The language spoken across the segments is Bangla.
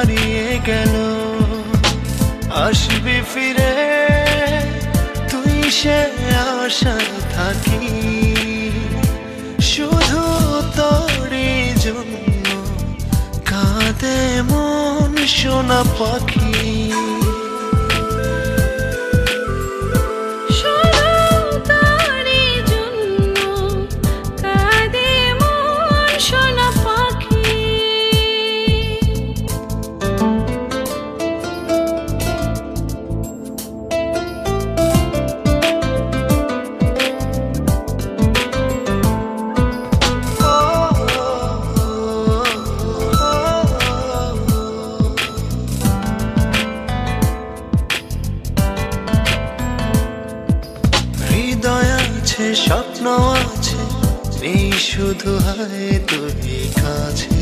হারিয়ে গেল। আসবি ফিরে তুই সে আশায় থাকি, শুধু তোরই জন্য কাঁদে মন সোনা পাখি। স্বপ্ন আছে নেই শুধু হায় তুই কাছে,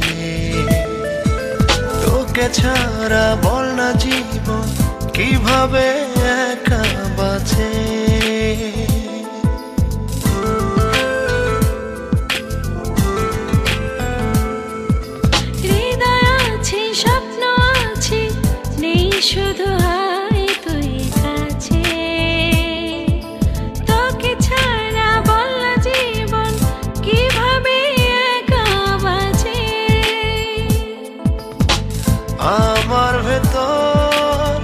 তোকে ছাড়া বল না জীবন কিভাবে একা বাঁচে। হৃদয় আছে স্বপ্ন আছে নেই শুধু হায় তুই কাছে, তোকে ছাড়া বল না জীবন কিভাবে একা বাঁচে। আমার ভেতর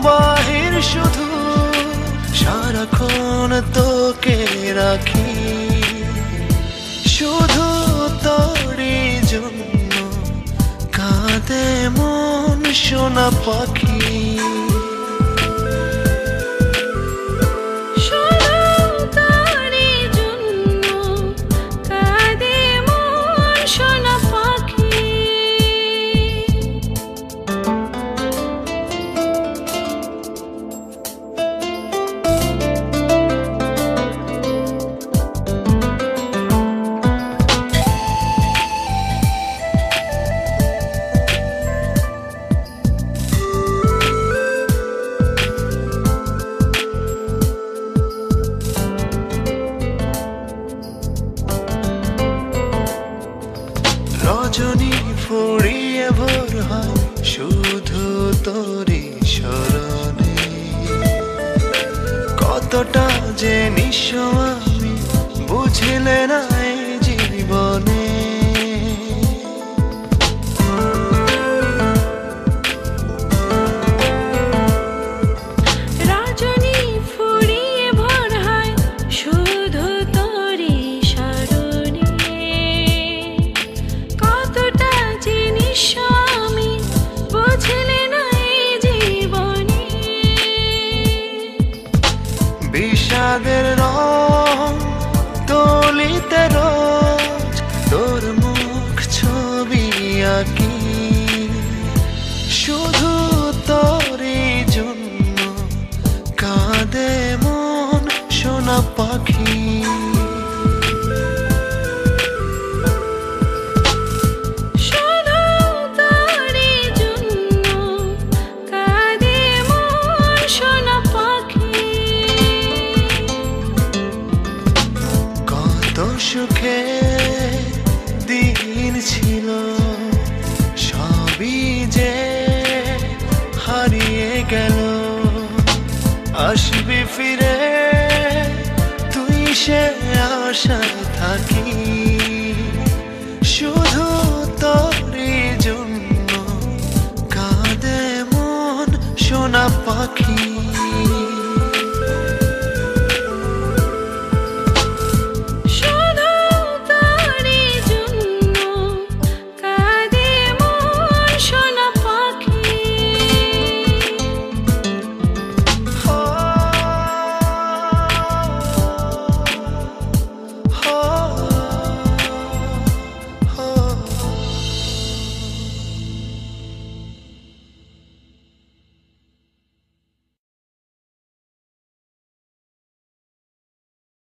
বাহির শুধু সারাক্ষণ তোকে রাখি, শুধু তোরই জন্য কাঁদে মন সোনা পাখি। রজনী ফুরিয়ে ভোর হয় শুধু তোরই স্মরণে, কতটা যে নিঃস্ব আমি বুঝলে না এই জীবনে। বিষাদের রং তলিতে রোজ তোর মুখ ছবি আঁকি, শুধু তোরই জন্য কাঁদে মন সোনা পাখি। সুখে দিন ছিল সবই যে হারিয়ে গেল। আসবি ফিরে তুই সে আশায় থাকি, শুধু তোরই জন্য কাঁদে মন সোনা পাখি।